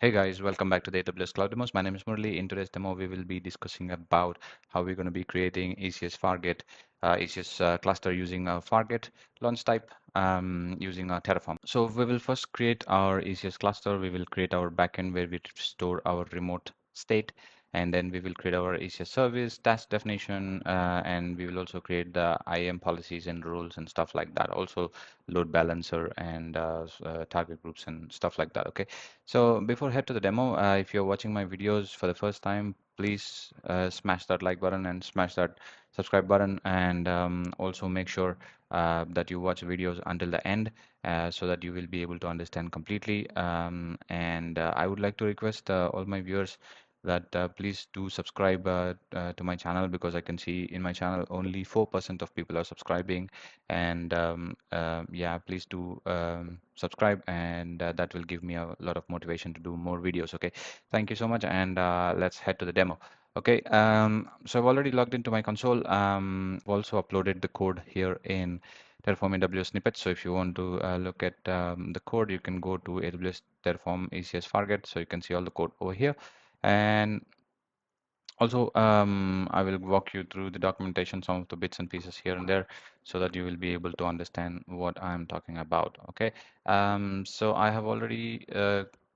Hey guys, welcome back to the AWS Cloud Demos. My name is Murli. In today's demo, we will be discussing about how we're going to be creating ECS Fargate, ECS cluster using a Fargate launch type using a Terraform. So we will first create our ECS cluster. We will create our backend where we store our remote state, and then we will create our ECS service, task definition, and we will also create the IAM policies and rules and stuff like that. Also load balancer and target groups and stuff like that. Okay. So before head to the demo, if you're watching my videos for the first time, please smash that like button and smash that subscribe button, and also make sure that you watch videos until the end so that you will be able to understand completely. And I would like to request all my viewers that please do subscribe to my channel, because I can see in my channel only 4% of people are subscribing. And yeah, please do subscribe, and that will give me a lot of motivation to do more videos. Okay, thank you so much, and let's head to the demo. Okay, so I've already logged into my console. Also uploaded the code here in Terraform AWS snippets. So if you want to look at the code, you can go to AWS Terraform ECS Fargate. So you can see all the code over here. And also, I will walk you through the documentation, some of the bits and pieces here and there, so that you will be able to understand what I'm talking about. Okay. So I have already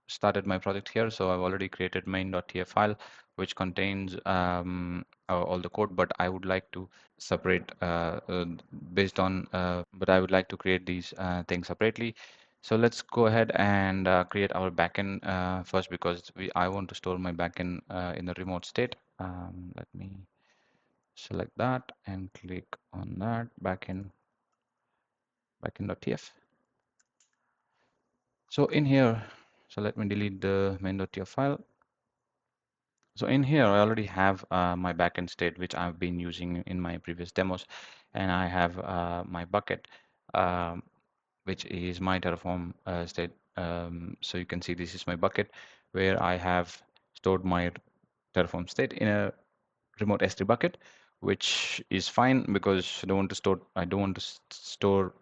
started my project here. So I've already created main.tf file, which contains all the code, but I would like to separate based on, but I would like to create these things separately. So let's go ahead and create our backend first, because I want to store my backend in the remote state. Let me select that and click on that backend.tf. So in here, so let me delete the main.tf file. So in here, I already have my backend state, which I've been using in my previous demos, and I have my bucket, um, which is my Terraform state. So you can see this is my bucket where I have stored my Terraform state in a remote S3 bucket, which is fine because I don't want to store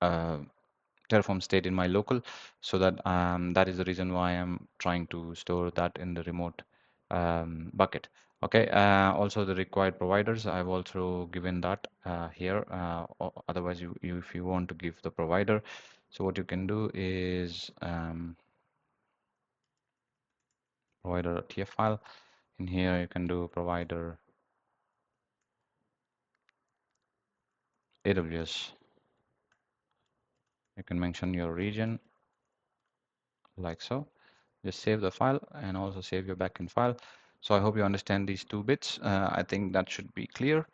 uh, Terraform state in my local, so that is the reason why I'm trying to store that in the remote bucket. Okay. Also the required providers, I've also given that here. Otherwise, if you want to give the provider, so what you can do is provider.tf file. In here, you can do provider AWS. You can mention your region like so. Just save the file and also save your backend file. So I hope you understand these two bits. I think that should be clear.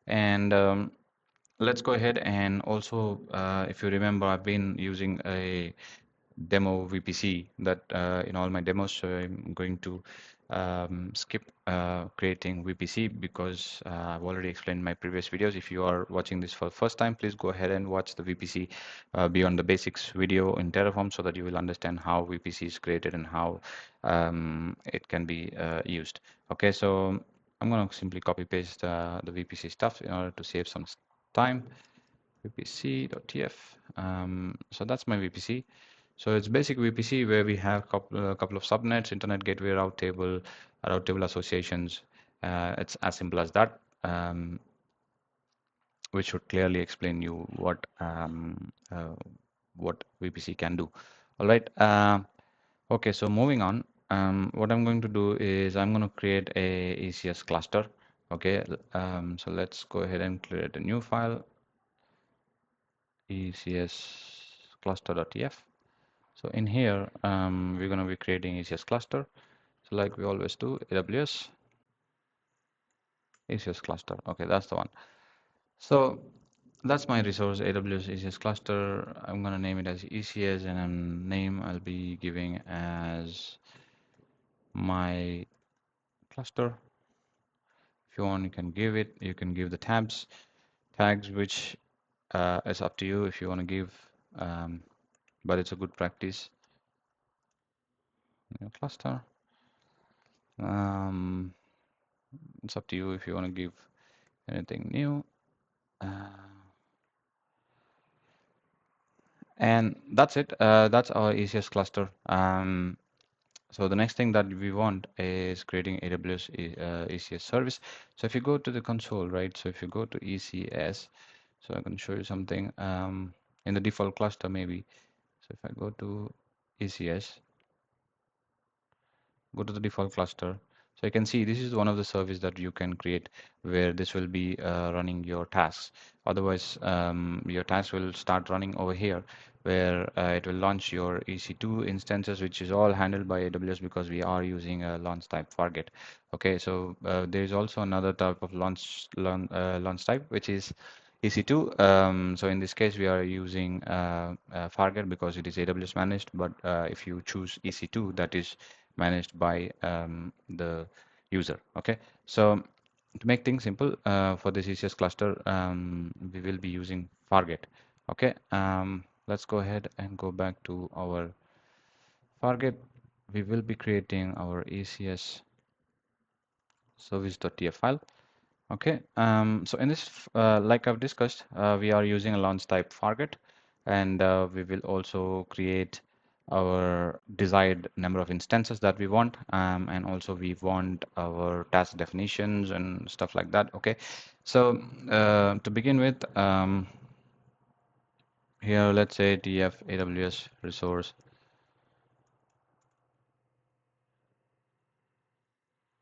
And let's go ahead and also, if you remember, I've been using a demo VPC that in all my demos. So I'm going to skip creating VPC because I've already explained in my previous videos. If you are watching this for the first time, please go ahead and watch the VPC Beyond the Basics video in Terraform, so that you will understand how VPC is created and how it can be used. Okay, so I'm going to simply copy paste the VPC stuff in order to save some time. VPC.tf. So that's my VPC. So it's basic VPC where we have a couple of subnets, internet gateway, route table associations. It's as simple as that, which should clearly explain you what VPC can do. All right. Okay. So moving on, what I'm going to do is I'm going to create a ECS cluster. Okay. So let's go ahead and create a new file, ECS cluster.tf. So in here, we're going to be creating ECS cluster. So like we always do, AWS ECS cluster. Okay, that's the one. So that's my resource, AWS ECS cluster. I'm going to name it as ECS, and a name I'll be giving as my cluster. If you want, you can give it. You can give the tags, which is up to you if you want to give, but it's a good practice. New cluster. It's up to you if you want to give anything new. And that's it. That's our ECS cluster. So the next thing that we want is creating AWS ECS service. So if you go to the console, right? So if you go to ECS, so I can show you something in the default cluster maybe. So if I go to ECS, go to the default cluster. So you can see this is one of the service that you can create where this will be running your tasks. Otherwise, your tasks will start running over here where it will launch your EC2 instances, which is all handled by AWS because we are using a launch type Fargate. Okay, so there is also another type of launch type, which is EC2. So in this case, we are using Fargate because it is AWS managed. But if you choose EC2, that is managed by the user. Okay, so to make things simple for this ECS cluster, we will be using Fargate. Okay, let's go ahead and go back to our Fargate. We will be creating our ECS service.tf file. Okay, so in this, like I've discussed, we are using a launch type Fargate, and we will also create our desired number of instances that we want, and also we want our task definitions and stuff like that. Okay, so to begin with, here let's say tf AWS resource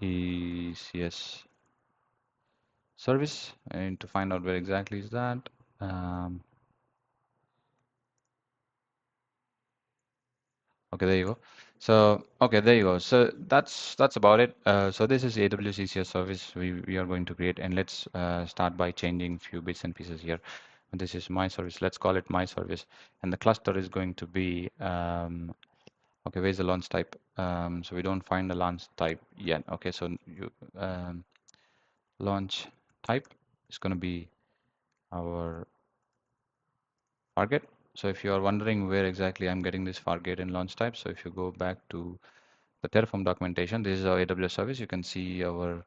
ECS service, and to find out where exactly is that. Um, Okay, there you go. So, okay, there you go. So that's about it. So this is AWS ECS service we are going to create, and let's start by changing few bits and pieces here. This is my service. Let's call it my service, and the cluster is going to be okay. Where's the launch type? So we don't find the launch type yet. Okay, so you launch type is going to be our Fargate. So if you are wondering where exactly I'm getting this Fargate and launch type, so if you go back to the Terraform documentation, this is our AWS service. You can see our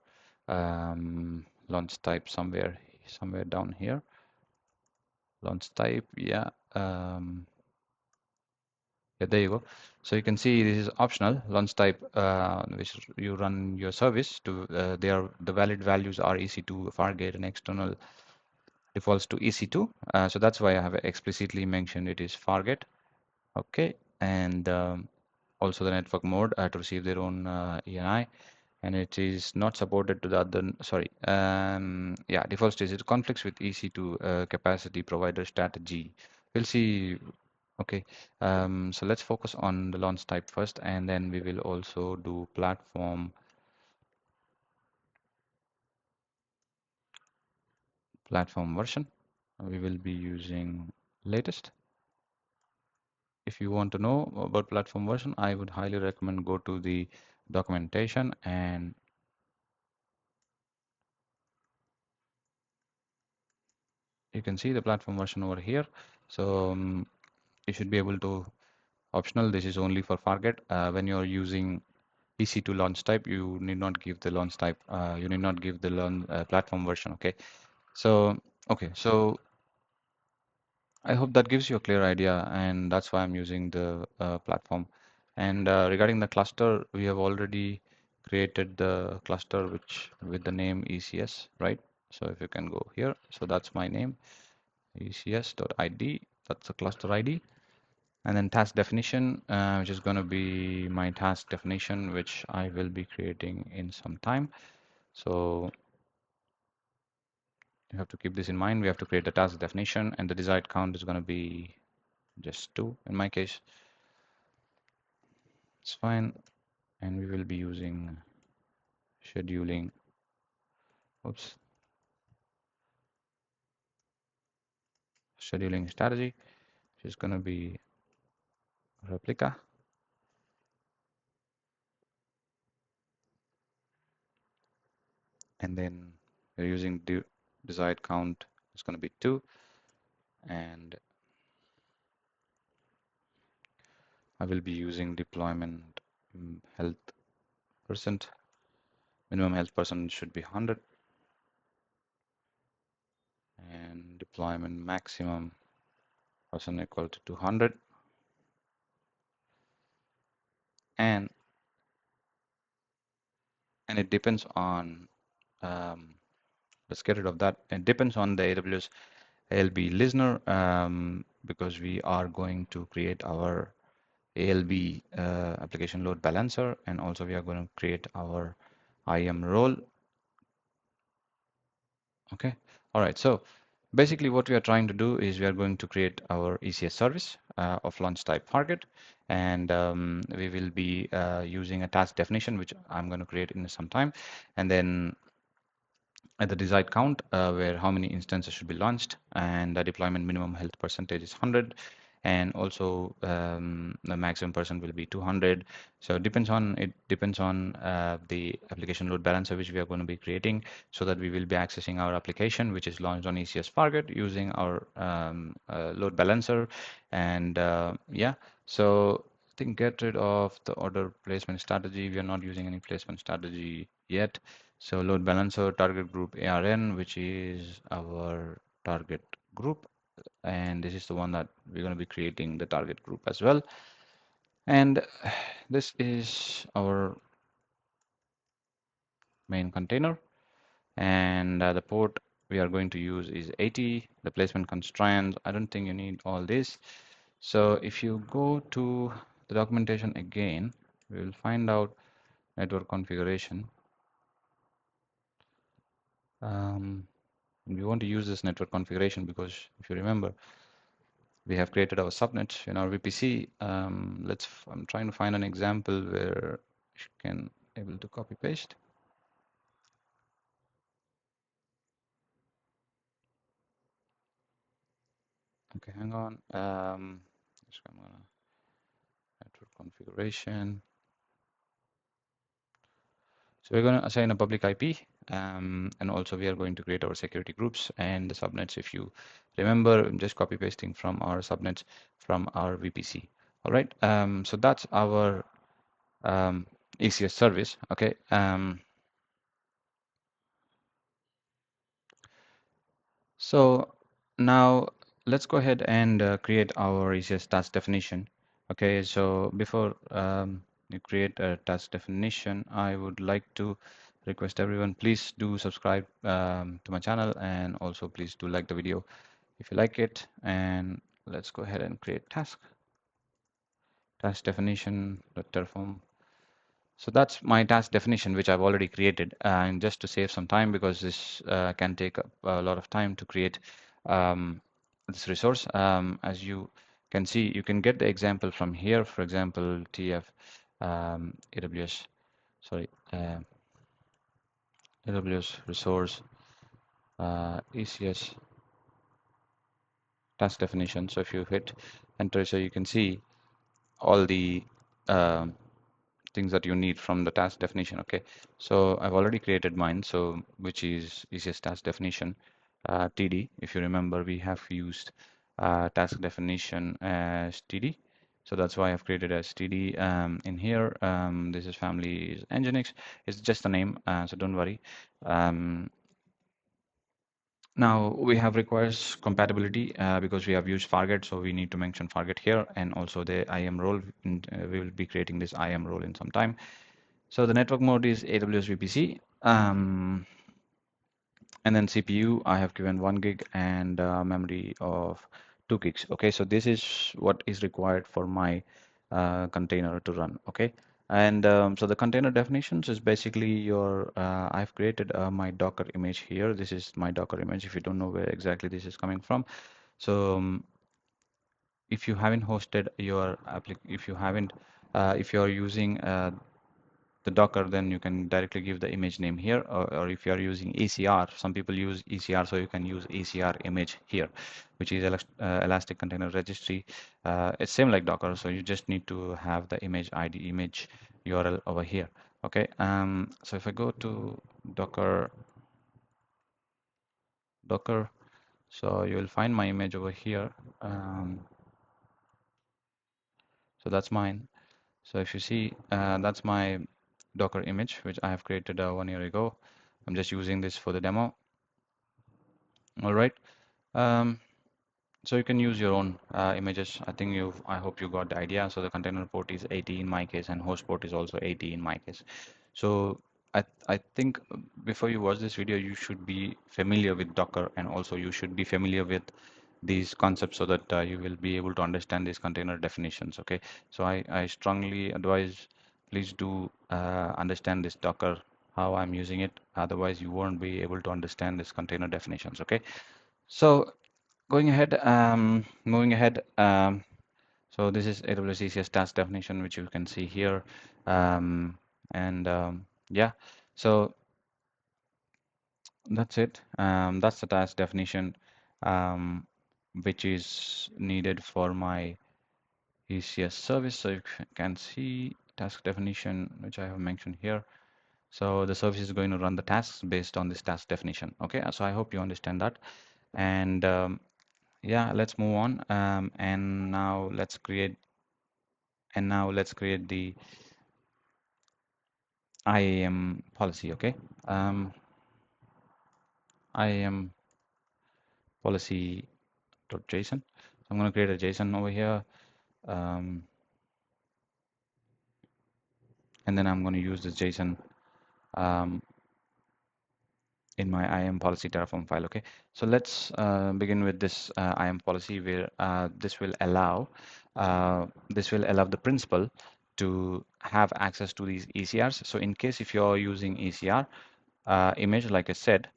launch type somewhere down here. Launch type, yeah. Yeah, there you go. So you can see this is optional launch type, which you run your service to. The valid values are EC2, Fargate, and external defaults to EC2. So that's why I have explicitly mentioned it is Fargate. Okay, and also the network mode to receive their own ENI, and it is not supported to the other, sorry, yeah, default stage. It conflicts with EC2 capacity provider strategy. We'll see. Okay, so let's focus on the launch type first, and then we will also do platform version. We will be using latest. If you want to know about platform version, I would highly recommend go to the documentation, and you can see the platform version over here. So you should be able to optional. This is only for Fargate. When you're using EC2 launch type, you need not give the launch type. You need not give the platform version. Okay. So okay. So I hope that gives you a clear idea, and that's why I'm using the platform. And regarding the cluster, we have already created the cluster which with the name ECS, right? So if you can go here, so that's my name, ECS.id. That's the cluster ID. And then task definition, which is going to be my task definition, which I will be creating in some time. So you have to keep this in mind. We have to create the task definition, and the desired count is going to be just 2 in my case. It's fine. And we will be using scheduling, oops, scheduling strategy, which is going to be replica. And then we're using desired count. It's going to be 2. And I will be using deployment health percent. Minimum health percent should be 100. And deployment maximum percent equal to 200. And and it depends on, let's get rid of that. It depends on the AWS ALB listener, because we are going to create our ALB application load balancer, and also we are going to create our IAM role. Okay. All right. So basically what we are trying to do is we are going to create our ECS service of launch type Fargate, and we will be using a task definition, which I'm going to create in some time, and then at the desired count, where how many instances should be launched, and the deployment minimum health percentage is 100, and also the maximum percent will be 200. So it depends on the application load balancer which we are going to be creating, so that we will be accessing our application which is launched on ECS Fargate using our load balancer. And yeah, so I think get rid of the order placement strategy. We are not using any placement strategy yet. So load balancer target group ARN, which is our target group, and this is the one that we're going to be creating the target group as well. And this is our main container, and the port we are going to use is 80. The placement constraints, I don't think you need all this. So if you go to the documentation again, we will find out network configuration. We want to use this network configuration because if you remember, we have created our subnet in our VPC. I'm trying to find an example where you can able to copy paste. Okay, hang on. So I'm gonna network configuration. So we're going to assign a public IP, and also we are going to create our security groups and the subnets. If you remember, I'm just copy pasting from our subnets from our VPC. All right. So that's our ECS service. Okay. So now let's go ahead and create our ECS task definition. Okay, so before you create a task definition, I would like to request everyone, please do subscribe to my channel, and also please do like the video if you like it. And let's go ahead and create task definition, Terraform. So that's my task definition, which I've already created. And just to save some time, because this can take up a lot of time to create this resource. As you can see, you can get the example from here. For example, TF AWS, sorry, AWS resource ECS task definition. So if you hit enter, so you can see all the um, things that you need from the task definition. Okay, so I've already created mine, so which is ECS task definition TD. If you remember, we have used task definition as TD, so that's why I've created as TD in here. This is family is Nginx. It's just a name, so don't worry. Now we have requires compatibility because we have used Fargate, so we need to mention Fargate here, and also the IAM role. We will be creating this IAM role in some time. So the network mode is AWS VPC, and then CPU I have given 1 gig and memory of 2 gigs. Okay, so this is what is required for my container to run. Okay, and so the container definitions is basically your I've created my Docker image here. This is my Docker image. If you don't know where exactly this is coming from, so if you haven't hosted your if you haven't if you're using the Docker, then you can directly give the image name here, or if you are using ACR, some people use ECR, so you can use ACR image here, which is Elastic Container Registry. It's same like Docker, so you just need to have the image ID, image URL over here. Okay, so if I go to Docker, so you will find my image over here. So that's mine. So if you see, that's my Docker image, which I have created 1 year ago. I'm just using this for the demo. All right. Um, so you can use your own images. I hope you got the idea. So the container port is 80 in my case, and host port is also 80 in my case. So I think before you watch this video, you should be familiar with Docker, and also you should be familiar with these concepts so that you will be able to understand these container definitions. Okay, so I strongly advise, please do understand this Docker, how I'm using it. Otherwise, you won't be able to understand this container definitions. Okay, so going ahead, moving ahead. So this is AWS ECS task definition, which you can see here. Um, and yeah, so that's it. That's the task definition, um, which is needed for my ECS service. So you can see task definition, which I have mentioned here. So the service is going to run the tasks based on this task definition. Okay, so I hope you understand that. And yeah, let's move on. And now let's create the IAM policy. Okay, IAM policy.json. So I'm going to create a JSON over here, um, and then I'm going to use this JSON um, in my IAM policy Terraform file. Okay, so let's begin with this IAM policy, where this will allow the principal to have access to these ECRs. So in case if you're using ECR image, like I said,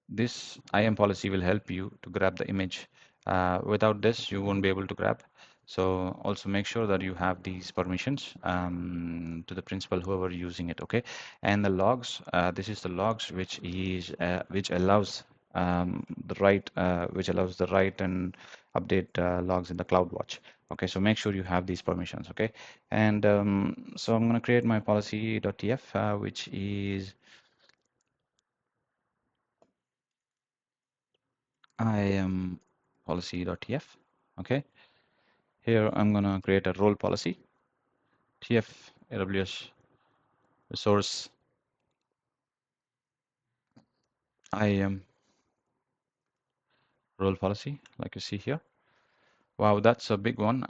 this IAM policy will help you to grab the image. Without this, you won't be able to grab. So also make sure that you have these permissions to the principal, whoever using it. Okay, and the logs. This is the logs, which allows the write and update logs in the CloudWatch. Okay, so make sure you have these permissions. Okay, and so I'm going to create my policy.tf, which is IAM policy.tf. Okay, here I'm gonna create a role policy, tf AWS resource IAM role policy, like you see here. Wow, that's a big one.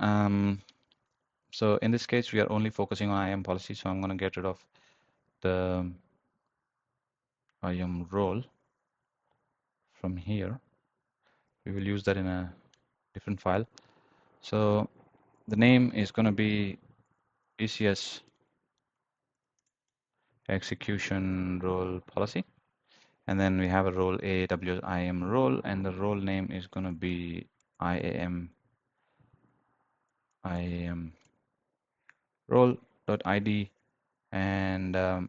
So in this case, we are only focusing on IAM policy, so I'm gonna get rid of the IAM role from here. We will use that in a different file. So the name is gonna be ECS execution role policy. And then we have a role AWS IAM role, and the role name is going to be IAM role.id. And I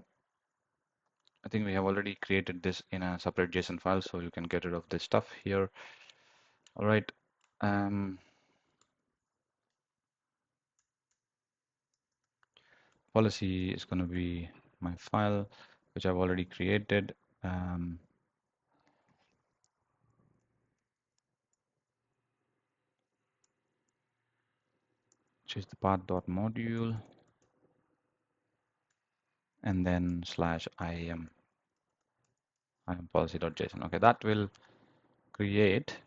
think we have already created this in a separate JSON file, so you can get rid of this stuff here. All right. Policy is going to be my file, which I've already created. Which is the path.module, and then /IAM policy.json. Okay, that will create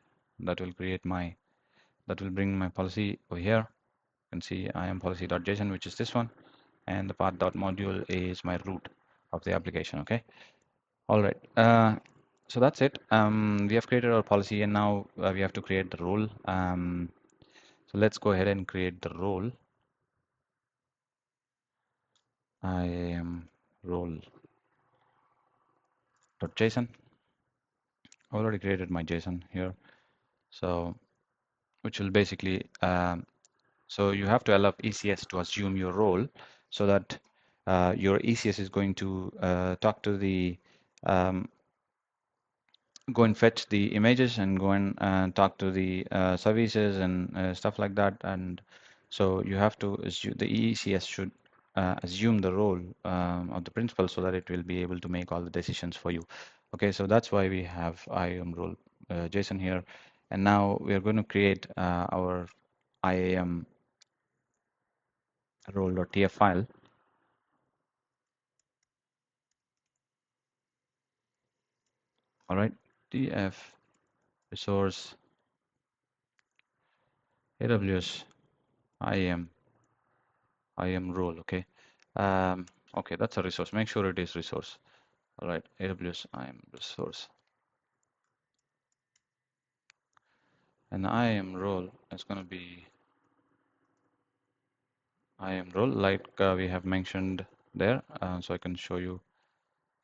bring my policy over here. You can see IAM policy.json, which is this one, and the path.module is my root of the application. Okay, all right. So that's it. We have created our policy, and now we have to create the role. So let's go ahead and create the role. IAM role.json. Already created my JSON here, so which will basically so you have to allow ECS to assume your role, so that your ECS is going to talk to the go and fetch the images and go and talk to the services and stuff like that. And so you have to assume, the ECS should assume the role of the principal, so that it will be able to make all the decisions for you. Okay, so that's why we have IAM role JSON here. And now we are going to create our IAM role.tf file. All right, tf resource AWS IAM role. Okay, Okay, that's a resource. Make sure it is resource. All right, AWS IAM resource. And the IAM role is going to be IAM role like we have mentioned there. So I can show you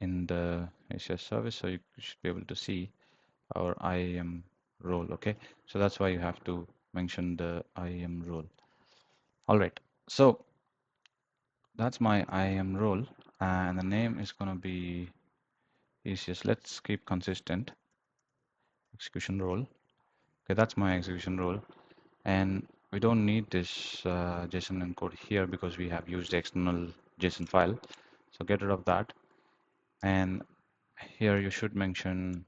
in the ACS service, so you should be able to see our IAM role. Okay, so that's why you have to mention the IAM role. All right, so that's my IAM role, and the name is going to be ECS. Let's keep consistent execution role. Okay, that's my execution role, and we don't need this JSON encode here because we have used the external JSON file. So get rid of that, and here you should mention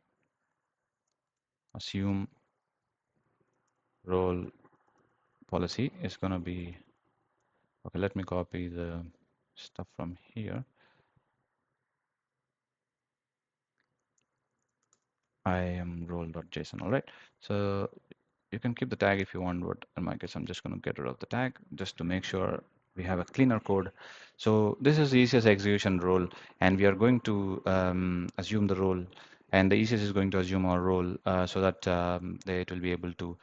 assume role policy is going to be okay. Let me copy the stuff from here. IAM role.json. All right, so you can keep the tag if you want, but in my case I'm just going to get rid of the tag just to make sure we have a cleaner code. So this is the ECS execution role, and we are going to assume the role, and the ECS is going to assume our role so that it will be able to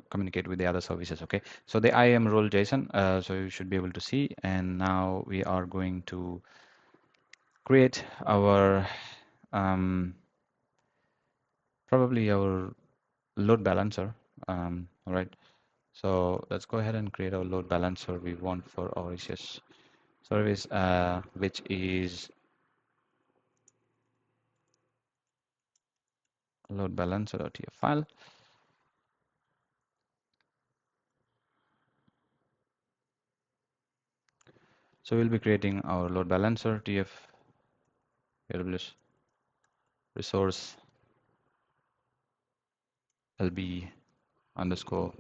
communicate with the other services. Okay, so the IAM role JSON, so you should be able to see, and now we are going to create our probably our load balancer. All right, so let's go ahead and create our load balancer we want for our ECS service, which is load balancer.tf file. So we'll be creating our load balancer tf AWS resource lb underscore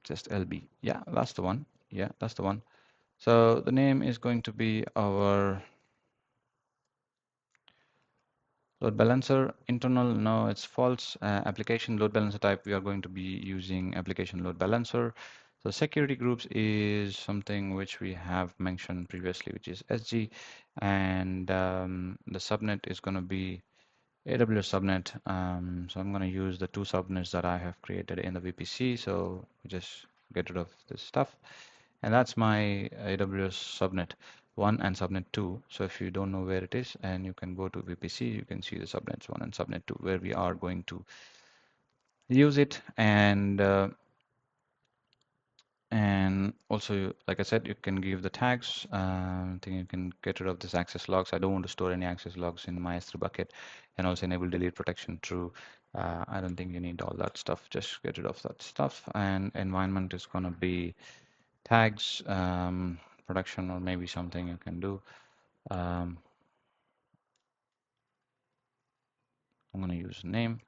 just lb. Yeah, that's the one. Yeah, that's the one. So the name is going to be our load balancer internal. No, it's false. Application load balancer type, we are going to be using application load balancer. So security groups is something which we have mentioned previously, which is SG, and the subnet is going to be AWS subnet. So I'm going to use the two subnets that I have created in the VPC. So just get rid of this stuff. And that's my AWS subnet 1 and subnet 2. So if you don't know where it is, and you can go to VPC, you can see the subnets 1 and subnet 2 where we are going to use it. And also, like I said, you can give the tags. I think you can get rid of this access logs. I don't want to store any access logs in my S3 bucket, and also enable delete protection true. I don't think you need all that stuff. Just get rid of that stuff. And environment is going to be tags, production, or maybe something you can do. I'm going to use name.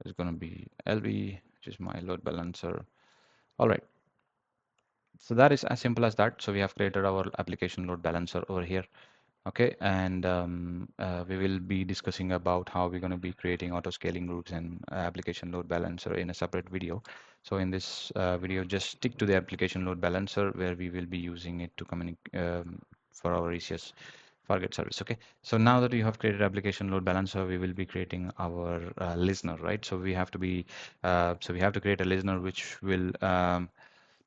It's going to be LB, which is my load balancer. All right. So that is as simple as that. So we have created our application load balancer over here. Okay, and we will be discussing about how we're going to be creating auto scaling groups and application load balancer in a separate video. So in this video, just stick to the application load balancer where we will be using it to communicate for our ECS Fargate service. Okay, so now that you have created application load balancer, we will be creating our listener, right? So we have to be so we have to create a listener which will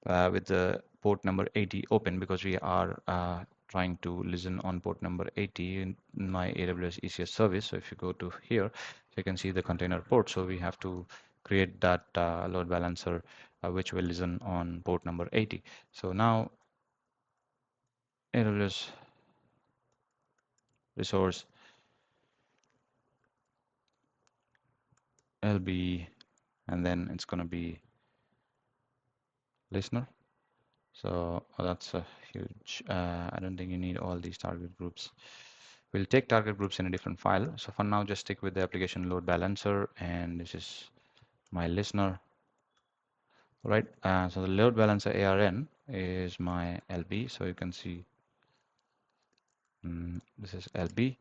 with the port number 80 open, because we are trying to listen on port number 80 in my AWS ECS service. So if you go to here, so you can see the container port. So we have to create that load balancer which will listen on port number 80. So now AWS resource LB, and then it's going to be listener. So that's a huge, I don't think you need all these target groups. We'll take target groups in a different file. So for now, just stick with the application load balancer, and this is my listener. All right, so the load balancer ARN is my LB. So you can see this is LB.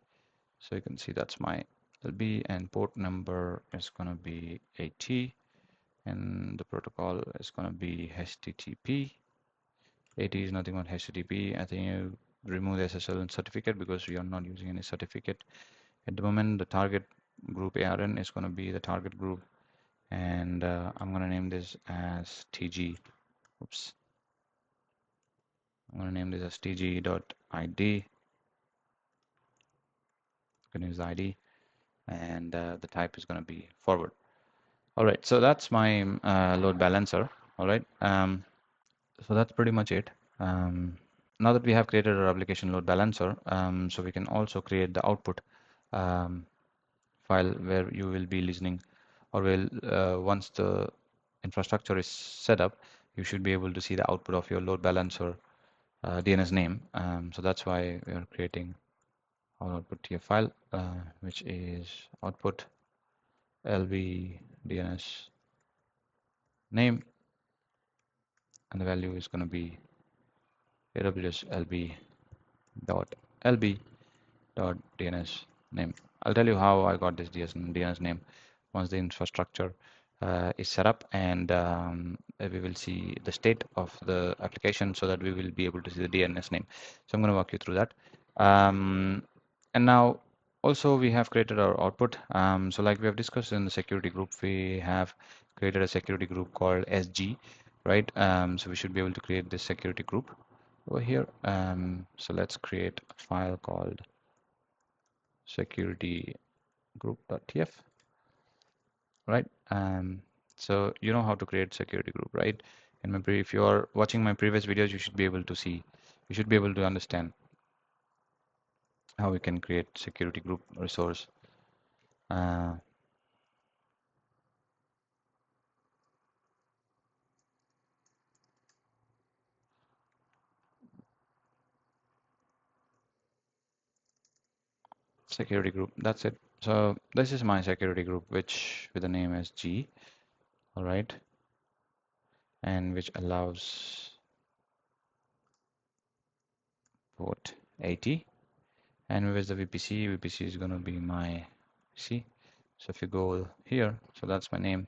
So you can see that's my LB, and port number is going to be 80. and the protocol is going to be HTTP. 80 is nothing but HTTP. I think you remove the SSL certificate because we are not using any certificate at the moment. The target group ARN is going to be the target group, and I'm going to name this as TG. Oops. I'm going to name this as tg.id. Going to use the ID, and the type is going to be forward. All right, so that's my load balancer. All right, so that's pretty much it. Now that we have created our application load balancer, so we can also create the output um, file where you will be listening, or will once the infrastructure is set up, you should be able to see the output of your load balancer DNS name. So that's why we are creating our output TF file, which is output lb DNS name, and the value is going to be AWS lb.lb.dns name. I'll tell you how I got this DNS name once the infrastructure is set up, and we will see the state of the application so that we will be able to see the DNS name. So I'm going to walk you through that. And now also we have created our output. So like we have discussed in the security group, we have created a security group called SG, right? So we should be able to create this security group over here. So let's create a file called security group.tf, right? So you know how to create security group, right? And if you are watching my previous videos, you should be able to see, you should be able to understand how we can create security group resource. Uh, Security group, that's it. So this is my security group, which with the name as G, all right, and which allows port 80. And where's the VPC? VPC is going to be my C. So if you go here, so that's my name.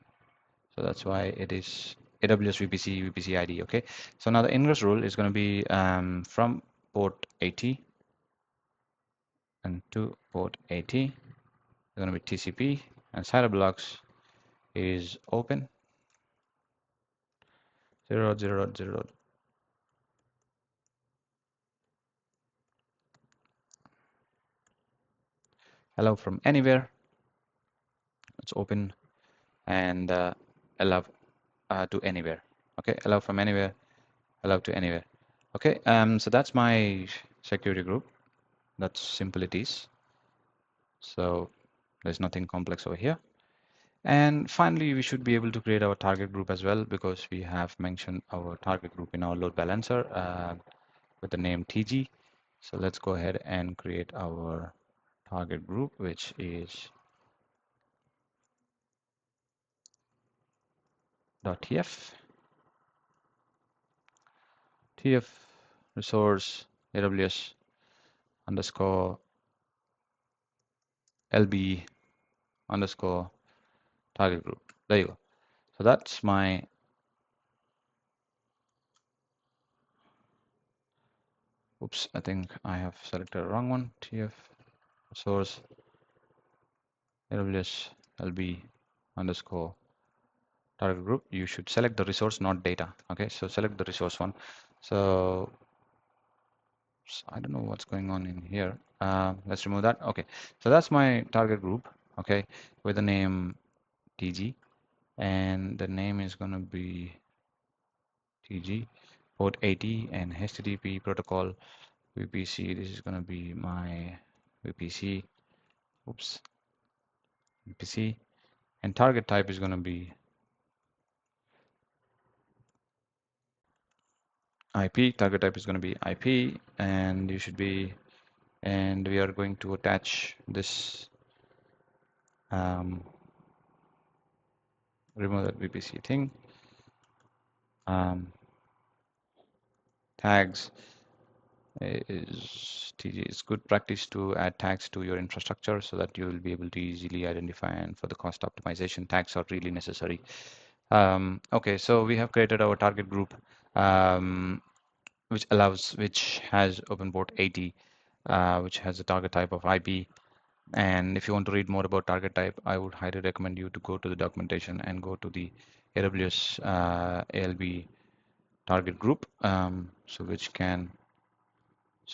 So that's why it is AWS VPC ID. Okay. So now the ingress rule is going to be from port 80 and to port 80. It's going to be TCP, and side blocks is open 0.0.0. Allow from anywhere. It's open, and allow to anywhere. Okay. Allow from anywhere. Allow to anywhere. Okay. So that's my security group. That's simple it is. So there's nothing complex over here. And finally, we should be able to create our target group as well, because we have mentioned our target group in our load balancer with the name TG. So let's go ahead and create our target group, which is .tf, tf resource AWS underscore lb underscore target group. There you go. So that's my oops, I think I have selected the wrong one. TF resource AWS lb underscore target group. You should select the resource, not data. Okay, so select the resource one. So I don't know what's going on in here. Let's remove that. Okay, so that's my target group. Okay, with the name TG, and the name is going to be TG port 80 and HTTP protocol VPC. This is going to be my VPC. Oops, VPC, and target type is going to be IP. Target type is going to be IP, and you should be, and we are going to attach this remove that VPC thing, tags is TG. It's good practice to add tags to your infrastructure so that you will be able to easily identify, and for the cost optimization, tags are really necessary. Okay, so we have created our target group, um, which has open port 80, which has a target type of IP. And if you want to read more about target type, I would highly recommend you to go to the documentation and go to the AWS ALB target group. So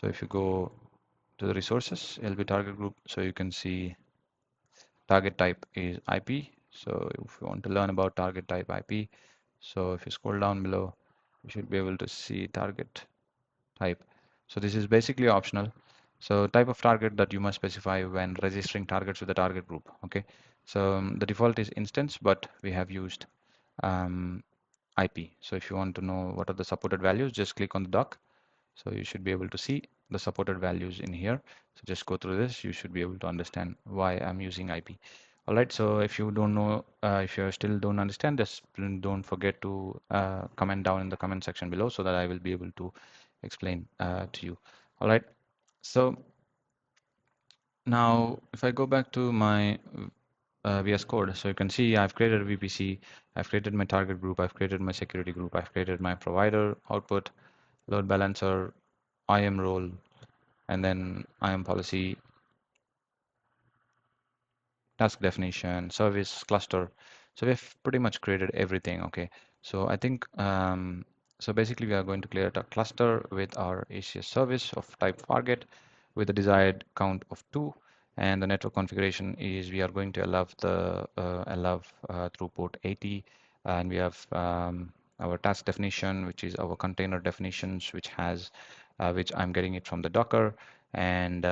if you go to the resources, ALB target group, so you can see target type is IP. So if you want to learn about target type IP, so if you scroll down below, you should be able to see target type. So this is basically optional. So type of target that you must specify when registering targets with the target group. Okay. So the default is instance, but we have used IP. So if you want to know what are the supported values, just click on the doc. So you should be able to see the supported values in here. So just go through this. You should be able to understand why I'm using IP. All right. So if you don't know, if you still don't understand this, don't forget to comment down in the comment section below so that I will be able to explain to you. All right. So now if I go back to my VS Code, so you can see I've created a VPC, I've created my target group, I've created my security group, I've created my provider, output, load balancer, IAM role, and then IAM policy, task definition, service cluster. So we've pretty much created everything. Okay. So I think, so basically we are going to create a cluster with our ACS service of type Fargate with a desired count of 2. And the network configuration is we are going to allow through port 80. And we have our task definition, which is our container definitions, which I'm getting it from the Docker. And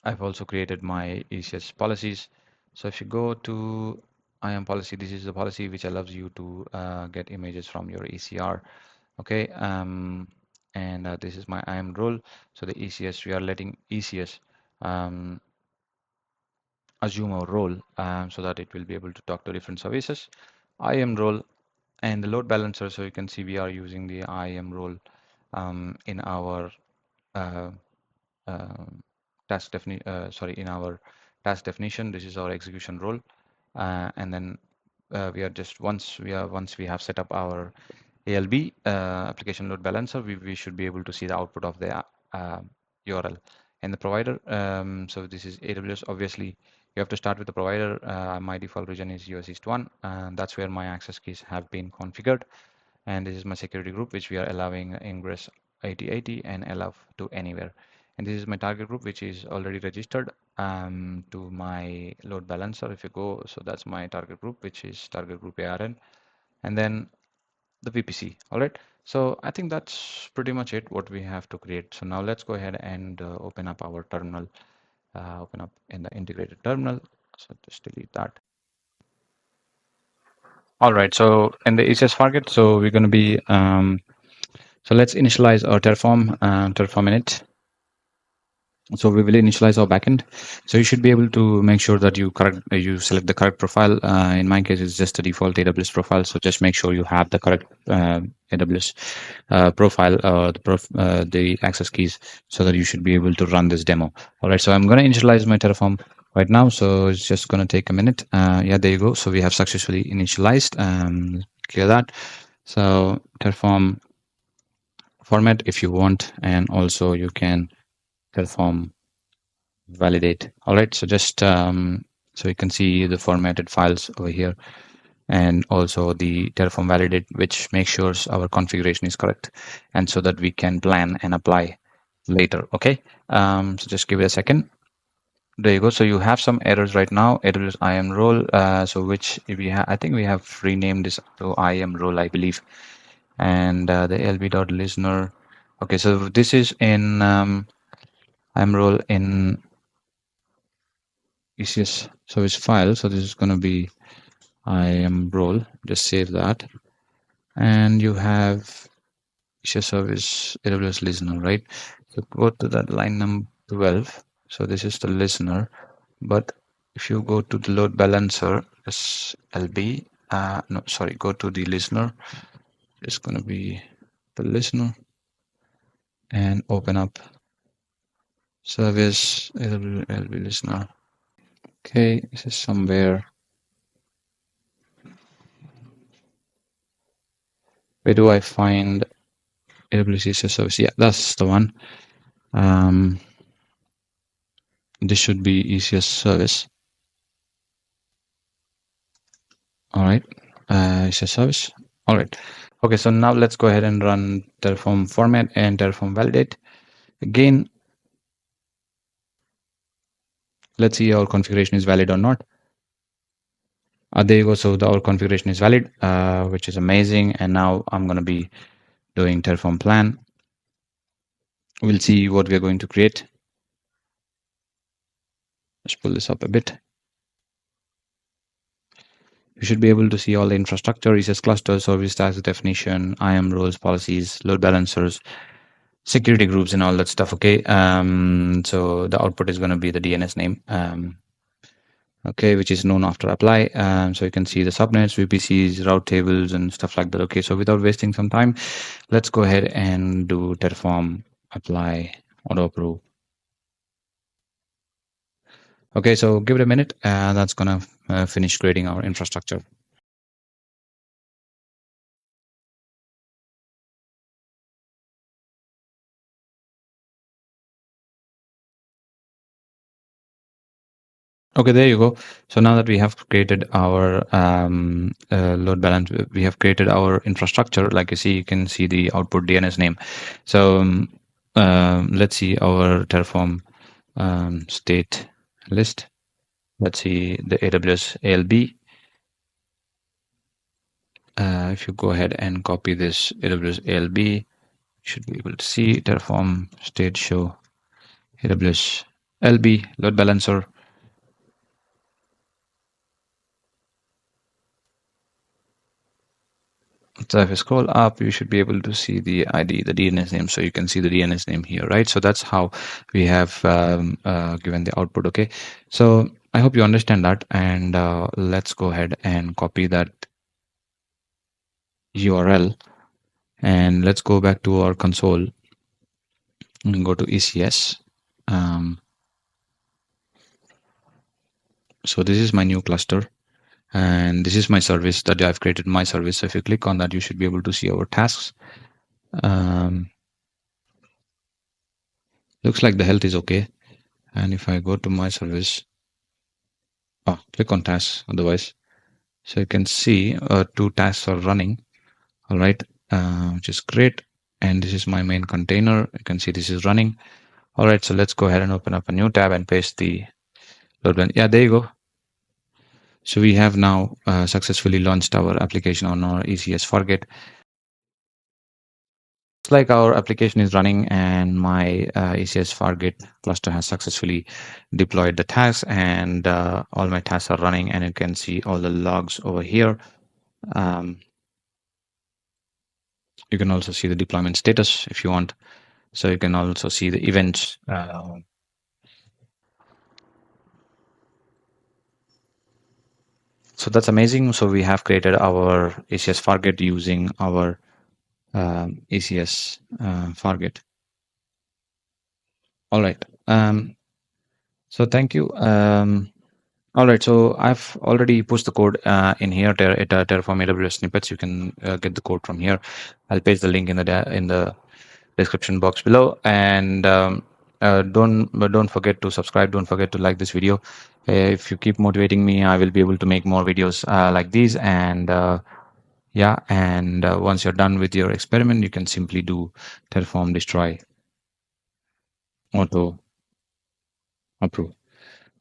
I've also created my ECS policies. So if you go to IAM policy, this is the policy which allows you to get images from your ECR. Okay, and this is my IAM role. So the ECS, we are letting ECS assume our role so that it will be able to talk to different services. IAM role and the load balancer. So you can see we are using the IAM role in our uh, in our task definition. This is our execution role, and then we are just once we have set up our ALB application load balancer, we should be able to see the output of the URL and the provider. So this is AWS. Obviously, you have to start with the provider. My default region is US East 1, and that's where my access keys have been configured. And this is my security group, which we are allowing ingress 8080 and allow to anywhere. And this is my target group, which is already registered to my load balancer. If you go, so that's my target group, which is target group ARN, and then the VPC. All right. So I think that's pretty much it what we have to create. So now let's go ahead and open up our terminal, open up in the integrated terminal. So just delete that. All right. So in the ECS Fargate, so we're going to be so let's initialize our Terraform init. So we will initialize our backend. So you should be able to make sure that you select the correct profile. In my case, it's just a default AWS profile. So just make sure you have the correct AWS profile, the access keys, so that you should be able to run this demo. All right. So I'm going to initialize my Terraform right now. So it's just going to take a minute. Yeah, there you go. So we have successfully initialized. Clear that. So Terraform format if you want, and also you can Terraform validate. All right, so just so you can see the formatted files over here, and also the Terraform validate, which makes sure our configuration is correct, and so that we can plan and apply later. Okay, so just give it a second. There you go. So you have some errors right now. AWS IAM role, so which I think we have renamed this to IAM role, I believe, and the lb.listener. Okay, so this is in IAM role in ECS service file. So this is going to be IAM role. Just save that, and you have ECS service AWS listener, right? So go to that line number 12. So this is the listener, but if you go to the load balancer, SLB, no, sorry, go to the listener. It's going to be the listener, and open up service LB listener. Okay, this is somewhere. Where do I find AWS ECS service? Yeah, that's the one. This should be ECS service. All right, ECS service. All right. Okay, so now let's go ahead and run Terraform format and Terraform validate. Again, let's see our configuration is valid or not. There you go. So our configuration is valid, which is amazing. And now I'm going to be doing Terraform plan. We'll see what we're going to create. Let's pull this up a bit. You should be able to see all the infrastructure, ECS cluster, service tags definition, IAM roles, policies, load balancers, security groups, and all that stuff. Okay. So the output is going to be the DNS name. Okay, which is known after apply. So you can see the subnets, VPCs, route tables, and stuff like that. Okay, so without wasting some time, let's go ahead and do Terraform apply auto approve. Okay, so give it a minute. That's gonna finish creating our infrastructure. Okay, there you go. So now that we have created our load balance, we have created our infrastructure. Like you see, you can see the output DNS name. So let's see our Terraform state list. Let's see the AWS ALB. If you go ahead and copy this AWS ALB, you should be able to see Terraform state show AWS LB load balancer. So if you scroll up, you should be able to see the ID, the DNS name. So you can see the DNS name here, right? So that's how we have given the output. Okay. So I hope you understand that. And let's go ahead and copy that URL. And let's go back to our console and go to ECS. So this is my new cluster. And this is my service that I've created my service. So if you click on that, you should be able to see our tasks. Looks like the health is okay. And if I go to my service, click on tasks otherwise. So you can see 2 tasks are running. All right, which is great. And this is my main container. You can see this is running. All right, so let's go ahead and open up a new tab and paste the load balance. Yeah, there you go. So we have now successfully launched our application on our ECS Fargate. It's like our application is running and my ECS Fargate cluster has successfully deployed the tasks and all my tasks are running, and you can see all the logs over here. You can also see the deployment status if you want. So you can also see the events. So that's amazing. So we have created our ECS Fargate using our ECS Fargate. All right. So thank you. All right. So I've already pushed the code in here at Terraform AWS snippets. You can get the code from here. I'll paste the link in the description box below. And don't forget to subscribe. Don't forget to like this video. If you keep motivating me, I will be able to make more videos like these. And yeah, and once you're done with your experiment, you can simply do Terraform destroy auto approve.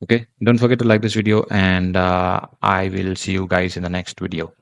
Okay, don't forget to like this video, and I will see you guys in the next video.